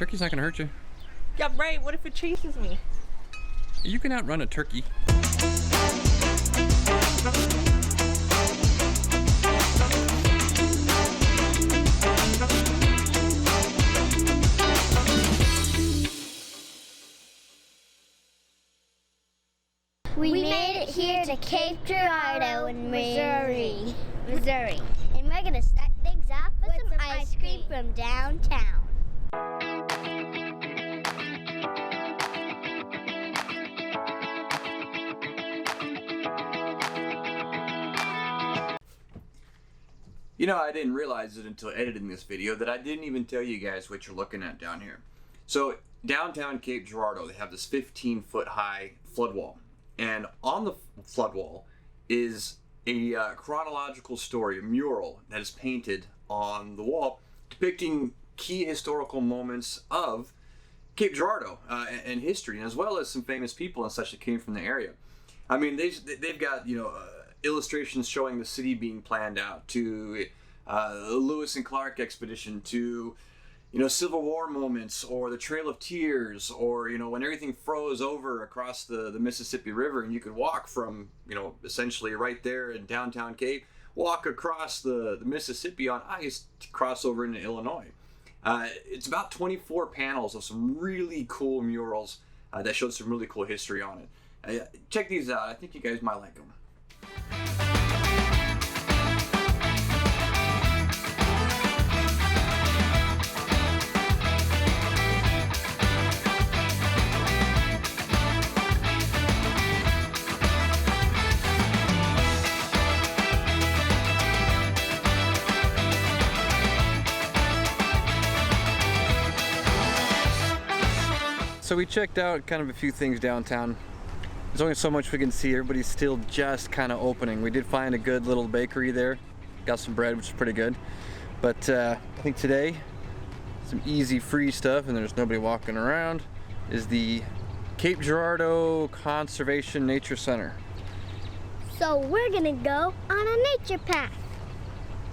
Turkey's not gonna hurt you. Yeah, right. What if it chases me? You can outrun a turkey. We made it here to Cape Girardeau in Missouri. And we're gonna start things off with some ice cream from downtown. You know, I didn't realize it until editing this video that I didn't even tell you guys what you're looking at down here. So downtown Cape Girardeau, they have this 15-foot high flood wall. And on the flood wall is a chronological story, a mural that is painted on the wall depicting key historical moments of Cape Girardeau and history, as well as some famous people and such that came from the area. I mean, they've got, you know, illustrations showing the city being planned out, to the Lewis and Clark expedition, to, you know, Civil War moments, or the Trail of Tears, or, you know, when everything froze over across the Mississippi River and you could walk from, you know, essentially right there in downtown Cape, walk across the Mississippi on ice to cross over into Illinois. It's about 24 panels of some really cool murals that showed some really cool history on it. Check these out. I think you guys might like them. So we checked out kind of a few things downtown. There's only so much we can see. Everybody's still just kind of opening. We did find a good little bakery there. Got some bread, which is pretty good. But I think today, some easy free stuff, and there's nobody walking around, is the Cape Girardeau Conservation Nature Center. So we're gonna go on a nature path.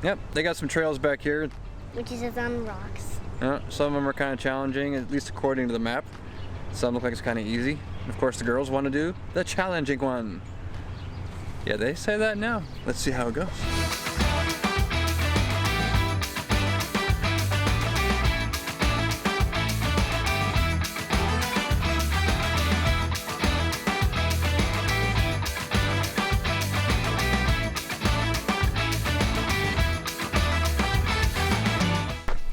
Yep, they got some trails back here. Which is on rocks. Some of them are kind of challenging, at least according to the map. Some look like it's kind of easy. Of course, the girls want to do the challenging one. Yeah, they say that now. Let's see how it goes.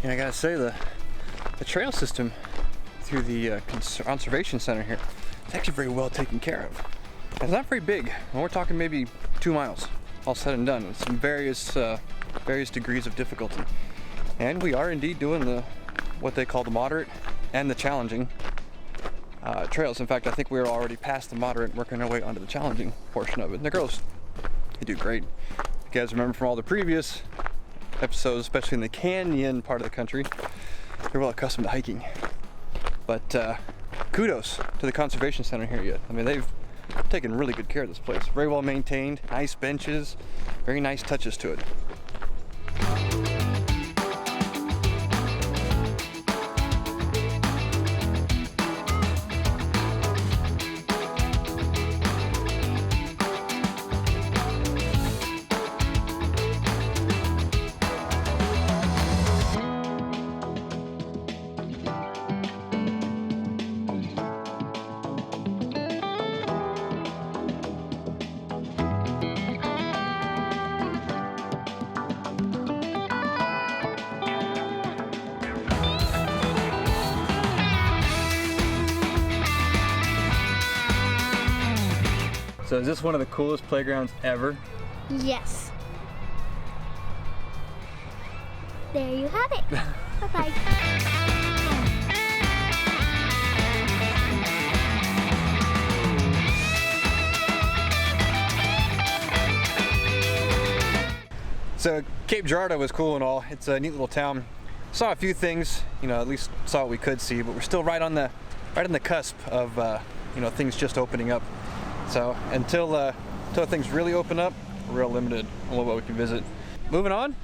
Yeah, I gotta say, the trail system through the conservation center here, it's actually very well taken care of. It's not very big. We're talking maybe 2 miles, all said and done, with some various degrees of difficulty. And we are indeed doing what they call the moderate and the challenging trails. In fact, I think we're already past the moderate, working our way onto the challenging portion of it. And the girls, they do great. You guys remember from all the previous episodes, especially in the canyon part of the country, they're well accustomed to hiking. But kudos to the conservation center here yet. I mean, they've taken really good care of this place. Very well maintained, nice benches, very nice touches to it. So is this one of the coolest playgrounds ever? Yes. There you have it. Bye-bye. So Cape Girardeau was cool and all. It's a neat little town. Saw a few things, you know, at least saw what we could see, but we're still right on the cusp of you know, things just opening up. So until things really open up, we're real limited on what we can visit. Moving on,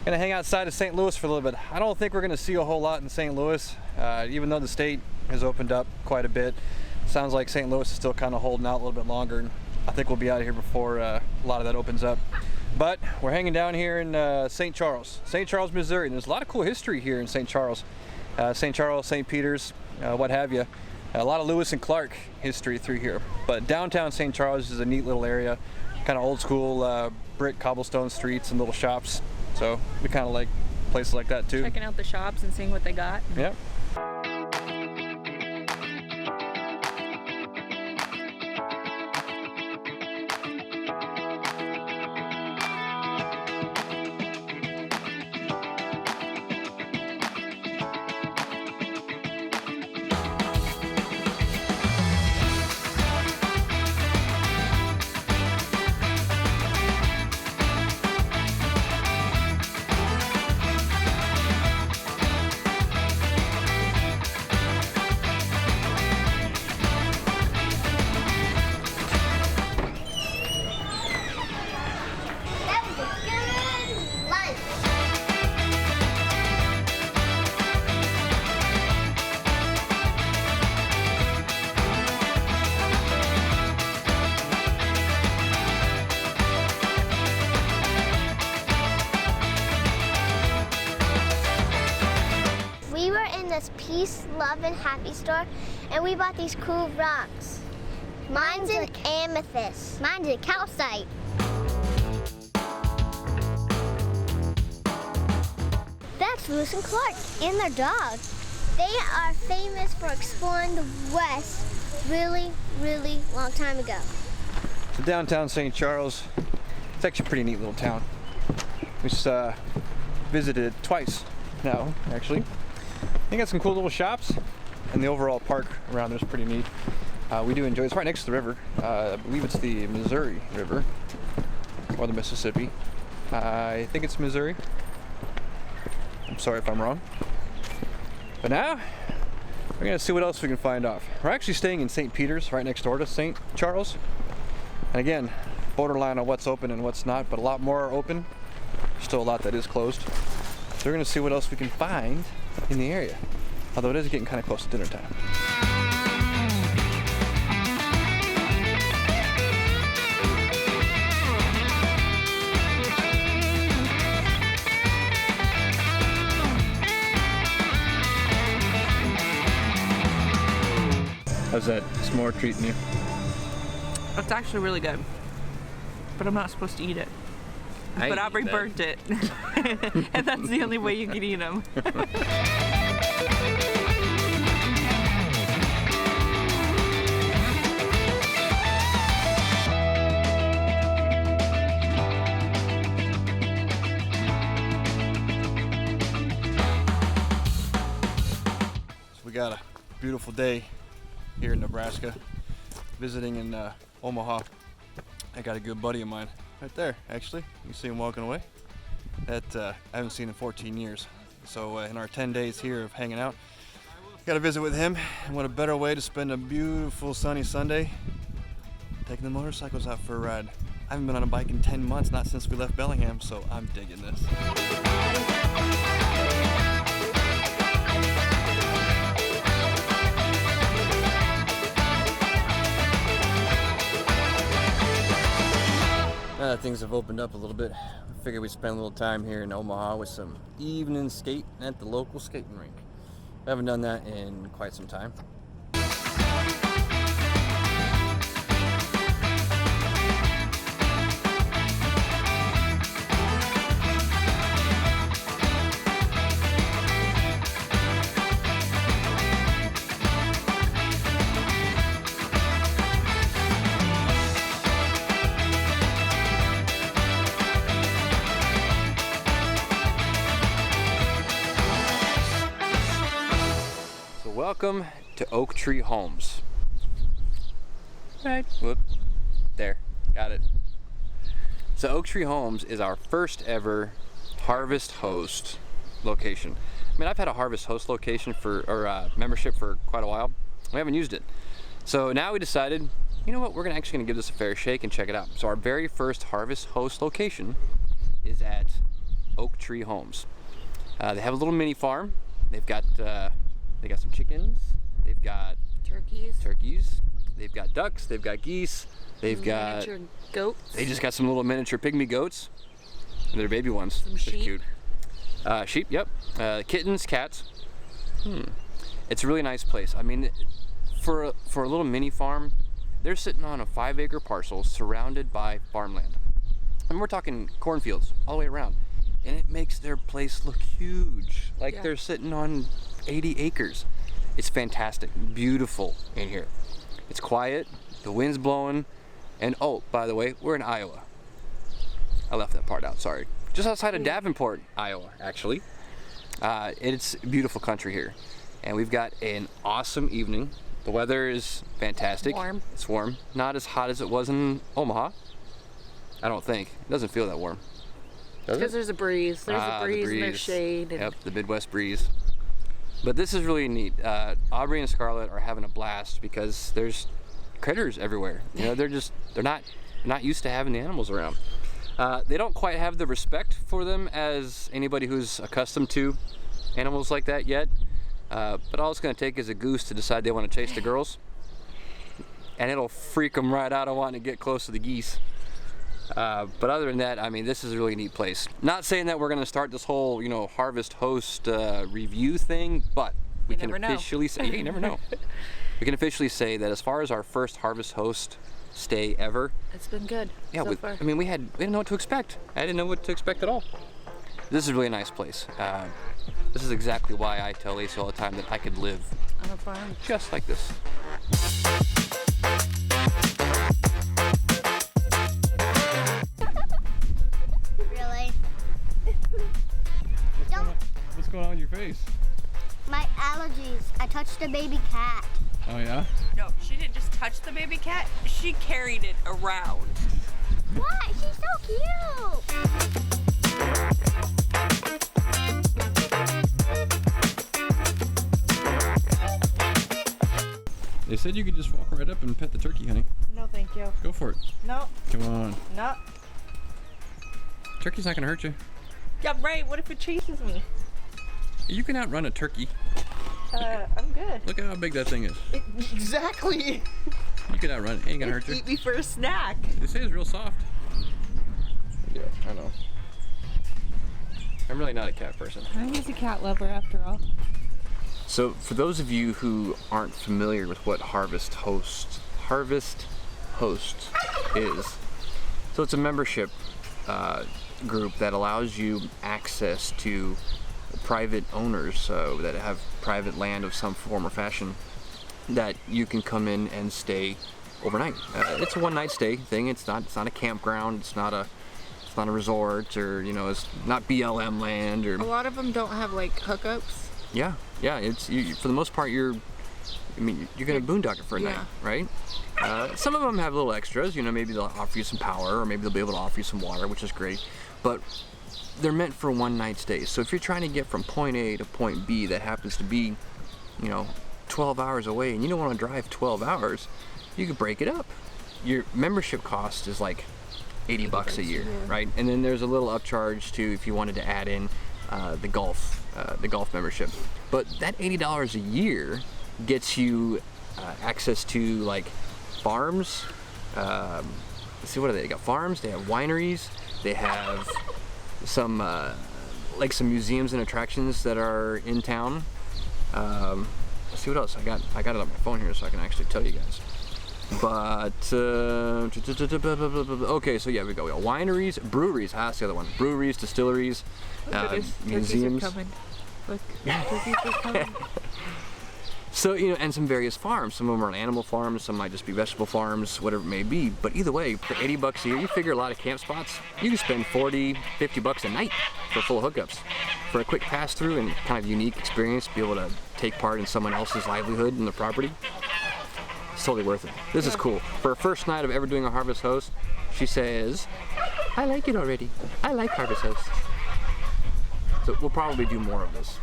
Gonna hang outside of St. Louis for a little bit. I don't think we're gonna see a whole lot in St. Louis, even though the state has opened up quite a bit. Sounds like St. Louis is still kind of holding out a little bit longer, and I think we'll be out of here before a lot of that opens up. But we're hanging down here in St. Charles, Missouri. And there's a lot of cool history here in St. Charles, St. Peter's, what have you. A lot of Lewis and Clark history through here. But downtown St. Charles is a neat little area, kind of old school brick cobblestone streets and little shops. So we kind of like places like that too. Checking out the shops and seeing what they got. Yep. This Peace, Love, and Happy store, and we bought these cool rocks. Mine's an amethyst. Mine's a calcite. That's Lewis and Clark and their dog. They are famous for exploring the West really, really long time ago. So downtown St. Charles, it's actually a pretty neat little town. We just visited it twice now, actually. I think got some cool little shops, and the overall park around there is pretty neat. We do enjoy it. It's right next to the river. I believe it's the Missouri River, or the Mississippi. I think it's Missouri. I'm sorry if I'm wrong. But now, we're gonna see what else we can find off. We're actually staying in St. Peter's, right next door to St. Charles. And again, borderline on what's open and what's not, but a lot more are open. Still a lot that is closed. So we're gonna see what else we can find in the area. Although it is getting kind of close to dinner time. How's that s'more treating you? It's actually really good, but I'm not supposed to eat it. But Aubrey burnt it, and that's the only way you can eat them. So we got a beautiful day here in Nebraska, visiting in Omaha. I got a good buddy of mine right there, actually. You see him walking away. That I haven't seen in 14 years. So in our 10 days here of hanging out, got to visit with him. And what a better way to spend a beautiful sunny Sunday, taking the motorcycles out for a ride. I haven't been on a bike in 10 months, not since we left Bellingham, so I'm digging this. Now that things have opened up a little bit, I figured we'd spend a little time here in Omaha with some evening skating at the local skating rink. I haven't done that in quite some time. Welcome to Oak Tree Homes. Right, whoop, there, got it. So Oak Tree Homes is our first ever Harvest Host location. I mean, I've had a Harvest Host location membership for quite a while. We haven't used it. So now we decided, you know what, we're actually gonna give this a fair shake and check it out. So our very first Harvest Host location is at Oak Tree Homes. They have a little mini farm. They've got some chickens. They've got turkeys. They've got ducks. They've got geese. They've got miniature goats. They just got some little miniature pygmy goats. They're baby ones. Some sheep. Cute. Sheep. Yep. Kittens, cats. It's a really nice place. I mean, for a little mini farm, they're sitting on a 5-acre parcel surrounded by farmland. And we're talking cornfields all the way around. And it makes their place look huge. Like they're sitting on 80 acres. It's fantastic. Beautiful in here. It's quiet. The wind's blowing. And oh, by the way, we're in Iowa. I left that part out, sorry. Just outside of Davenport, Iowa, actually. It's beautiful country here. And we've got an awesome evening. The weather is fantastic. Warm. It's warm. Not as hot as it was in Omaha. I don't think. It doesn't feel that warm. Because there's a breeze. There's a breeze and there's shade. Yep, the Midwest breeze. But this is really neat. Aubrey and Scarlett are having a blast because there's critters everywhere. You know, they're not used to having the animals around. They don't quite have the respect for them as anybody who's accustomed to animals like that yet. But all it's going to take is a goose to decide they want to chase the girls, and it'll freak them right out of wanting to get close to the geese. But other than that, I mean, this is a really neat place. Not saying that we're going to start this whole, Harvest Host review thing, but we can officially say, you never know. We can officially say that as far as our first Harvest Host stay ever, it's been good. Yeah, so far. I mean, we didn't know what to expect. I didn't know what to expect at all. This is a really nice place. This is exactly why I tell Lacey all the time that I could live on a farm just like this. Really? What's going on with your face? My allergies. I touched a baby cat. Oh yeah? No, she didn't just touch the baby cat. She carried it around. What? She's so cute. They said you could just walk right up and pet the turkey, honey. No, thank you. Go for it. No. Come on. No. Turkey's not gonna hurt you. Yeah, right. What if it chases me? You can outrun a turkey. I'm good. Look at how big that thing is. Exactly. You can outrun it. Ain't gonna hurt you. Eat me for a snack. They say it's real soft. Yeah, I know. I'm really not a cat person. I'm just a cat lover after all. So for those of you who aren't familiar with what Harvest Host is, so it's a membership group that allows you access to private owners that have private land of some form or fashion that you can come in and stay overnight. It's a one-night stay thing. It's not a campground. It's not a resort, or it's not BLM land, or a lot of them don't have like hookups. Yeah. It's for the most part you're gonna boondock it for a night, right? Some of them have little extras. Maybe they'll offer you some power, or maybe they'll be able to offer you some water, which is great. But they're meant for one-night stays. So if you're trying to get from point A to point B that happens to be, 12 hours away, and you don't want to drive 12 hours, you could break it up. Your membership cost is like $80 a year, right? And then there's a little upcharge too if you wanted to add in the golf membership. But that $80 a year gets you access to like farms. Let's see, what are they? They got farms. They have wineries. They have some museums and attractions that are in town. Let's see what else I got. I got it on my phone here so I can actually tell you guys. But okay, so yeah, we got wineries, breweries. That's the other one. Breweries, distilleries, museums. Turkeys are coming. Look, turkeys are coming. So, and some various farms. Some of them are animal farms, some might just be vegetable farms, whatever it may be. But either way, for $80 a year, you figure a lot of camp spots, you can spend $40, $50 a night for full hookups. For a quick pass through and kind of unique experience, be able to take part in someone else's livelihood in the property. It's totally worth it. This is cool. For her first night of ever doing a Harvest Host, she says, I like it already. I like Harvest Hosts. So we'll probably do more of this.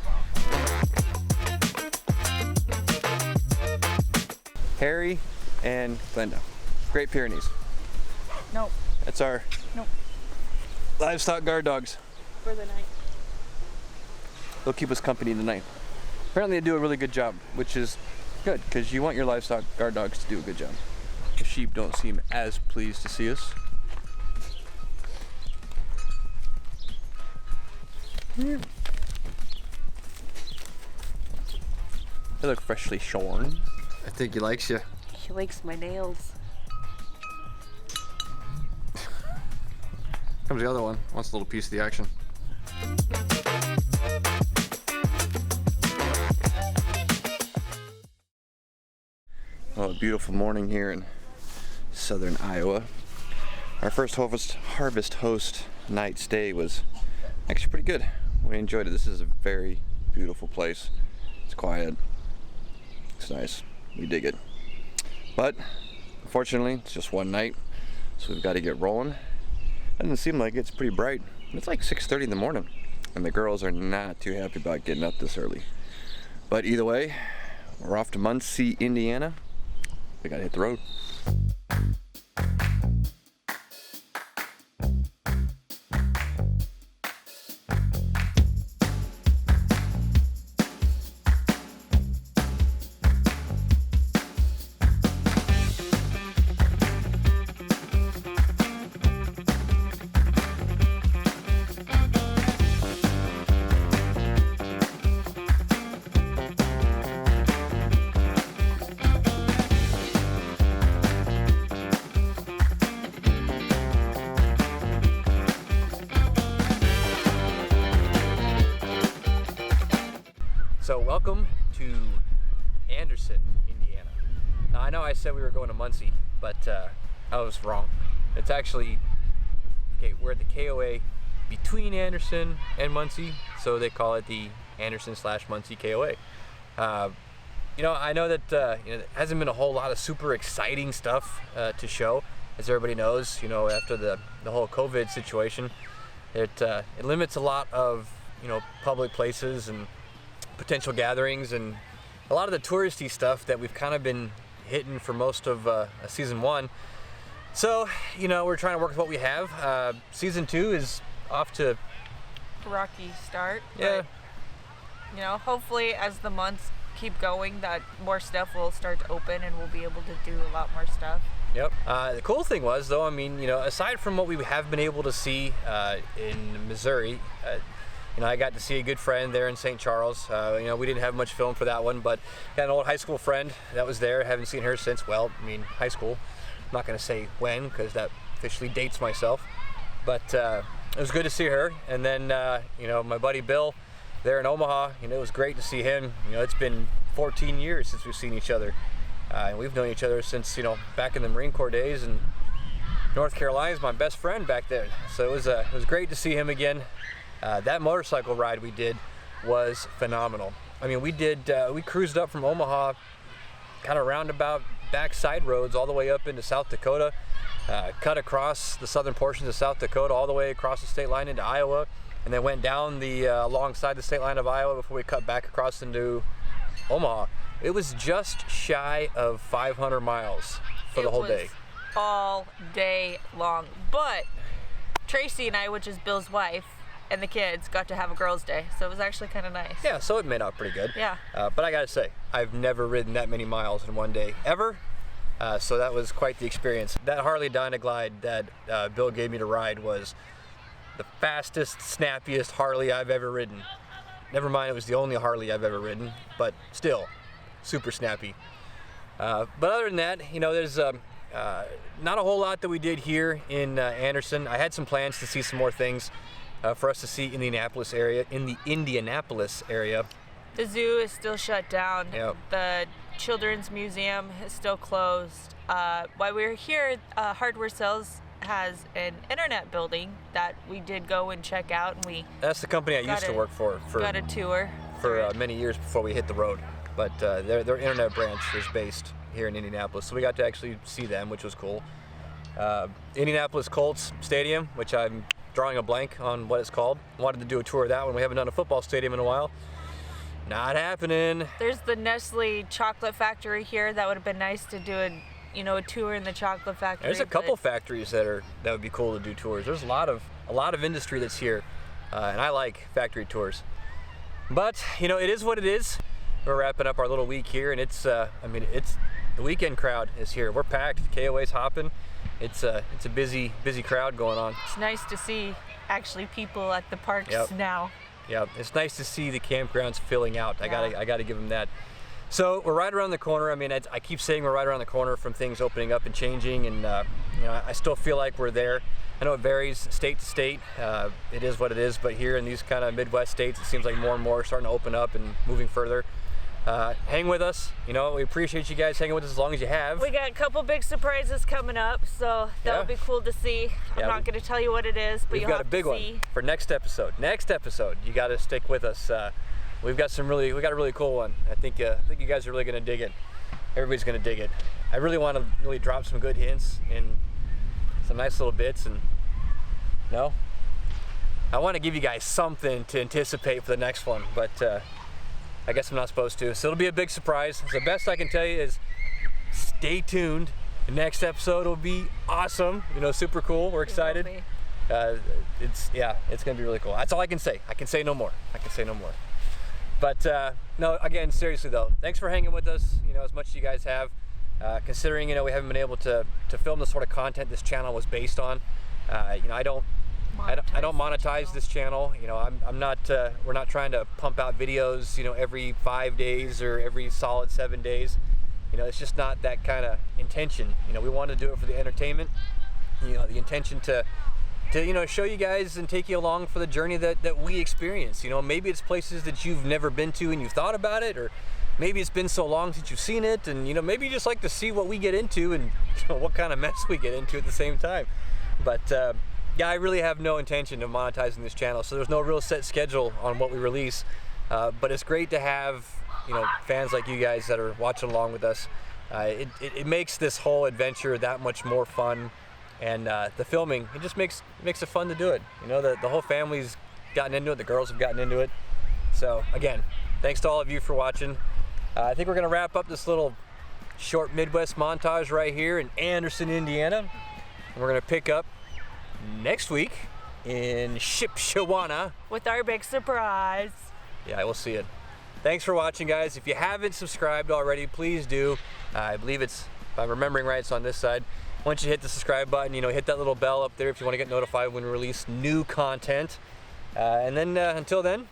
Harry and Glenda. Great Pyrenees. Nope. That's our Nope. livestock guard dogs. For the night. They'll keep us company tonight. Apparently they do a really good job, which is good, because you want your livestock guard dogs to do a good job. The sheep don't seem as pleased to see us. They look freshly shorn. I think he likes you. He likes my nails. Comes the other one. Wants a little piece of the action. Oh, a beautiful morning here in southern Iowa. Our first harvest host night stay was actually pretty good. We enjoyed it. This is a very beautiful place. It's quiet. It's nice. We dig it. But unfortunately, it's just one night, so we've got to get rolling. Doesn't seem like it's pretty bright. It's like 6:30 in the morning, and the girls are not too happy about getting up this early. But either way, we're off to Muncie, Indiana. We gotta hit the road. So welcome to Anderson, Indiana. Now I know I said we were going to Muncie, but I was wrong. It's actually, okay, we're at the KOA between Anderson and Muncie, so they call it the Anderson/Muncie KOA. You know, I know that there hasn't been a whole lot of super exciting stuff to show, as everybody knows. You know, after the whole COVID situation, it limits a lot of public places and potential gatherings, and a lot of the touristy stuff that we've kind of been hitting for most of season 1. So, we're trying to work with what we have. Season 2 is off to a rocky start. Yeah. But, hopefully as the months keep going, that more stuff will start to open and we'll be able to do a lot more stuff. Yep. The cool thing was, though, aside from what we have been able to see in Missouri, I got to see a good friend there in St. Charles. We didn't have much film for that one, but got an old high school friend that was there. Haven't seen her since, high school. I'm not going to say when, because that officially dates myself. But it was good to see her. And then, my buddy Bill there in Omaha, it was great to see him. It's been 14 years since we've seen each other. And we've known each other since, back in the Marine Corps days. And North Carolina's my best friend back there. So it was great to see him again. That motorcycle ride we did was phenomenal. We cruised up from Omaha, kind of roundabout back side roads all the way up into South Dakota, cut across the southern portions of South Dakota all the way across the state line into Iowa, and then went down the alongside the state line of Iowa before we cut back across into Omaha. It was just shy of 500 miles for the whole day. All day long. But Tracy and I, which is Bill's wife, and the kids got to have a girls' day, so it was actually kind of nice. Yeah, so it made out pretty good. Yeah. But I gotta say, I've never ridden that many miles in one day, ever. So that was quite the experience. That Harley Dynaglide that Bill gave me to ride was the fastest, snappiest Harley I've ever ridden. Never mind, it was the only Harley I've ever ridden, but still, super snappy. But other than that, there's not a whole lot that we did here in Anderson. I had some plans to see some more things for us to see in the Indianapolis area. The zoo is still shut down. Yep. The Children's Museum is still closed. While we were here, Hardware Sales has an internet building that we did go and check out, and that's the company I used to work for got a tour for many years before we hit the road. But their internet branch is based here in Indianapolis, so we got to actually see them, which was cool. Indianapolis Colts Stadium, which I'm drawing a blank on what it's called. Wanted to do a tour of that one. We haven't done a football stadium in a while. Not happening. There's the Nestle chocolate factory here. That would have been nice to do a tour in the chocolate factory. There's a couple factories that would be cool to do tours. There's a lot of industry that's here. and I like factory tours. But you know, it is what it is. We're wrapping up our little week here, and it's the weekend crowd is here. We're packed. KOA's hopping. It's a busy crowd going on. It's nice to see actually people at the parks now. Yeah, it's nice to see the campgrounds filling out. I gotta give them that. So we're right around the corner. I mean, I keep saying we're right around the corner from things opening up and changing, and you know, I still feel like we're there. I know it varies state to state. It is what it is, but here in these kind of Midwest states, it seems like more and more are starting to open up and moving further. Hang with us. You know, we appreciate you guys hanging with us as long as you have. We got a couple big surprises coming up, so that'll be cool to see. I'm not going to tell you what it is, but you'll have to see. We've got a big one for next episode. Next episode, you got to stick with us. We got a really cool one. I think you guys are really going to dig it. Everybody's going to dig it. I really want to really drop some good hints and some nice little bits, and I want to give you guys something to anticipate for the next one, but I guess I'm not supposed to. So it'll be a big surprise. The best I can tell you is stay tuned. The next episode will be awesome. You know, super cool. We're excited. It's gonna be really cool. That's all I can say. I can say no more. But no, again, seriously though, thanks for hanging with us. You know, as much as you guys have. Considering, you know, we haven't been able to film the sort of content this channel was based on. You know, I don't monetize this channel. You know, I'm not. We're not trying to pump out videos, you know, every 5 days or every solid 7 days. You know, it's just not that kind of intention. You know, we want to do it for the entertainment. You know, the intention to you know, show you guys and take you along for the journey that we experience. You know, maybe it's places that you've never been to and you've thought about it, or maybe it's been so long since you've seen it, and you know, maybe you just like to see what we get into and you know, what kind of mess we get into at the same time. But yeah, I really have no intention of monetizing this channel, so there's no real set schedule on what we release. But it's great to have, you know, fans like you guys that are watching along with us. It makes this whole adventure that much more fun, and the filming, it just makes it fun to do it. You know, the whole family's gotten into it, the girls have gotten into it. So again, thanks to all of you for watching. I think we're gonna wrap up this little short Midwest montage right here in Anderson, Indiana. And we're gonna pick up next week in Shipshewana with our big surprise. Yeah, we'll see it. Thanks for watching, guys. If you haven't subscribed already, please do. I believe it's, if I'm remembering right, it's on this side. Once you hit the subscribe button, you know, hit that little bell up there if you want to get notified when we release new content. And then until then,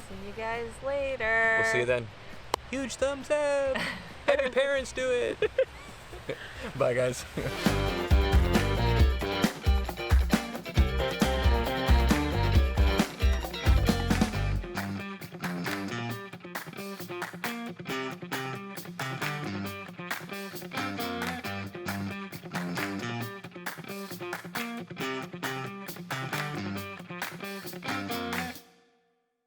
see you guys later. We'll see you then. Huge thumbs up. Have your parents do it. Bye, guys.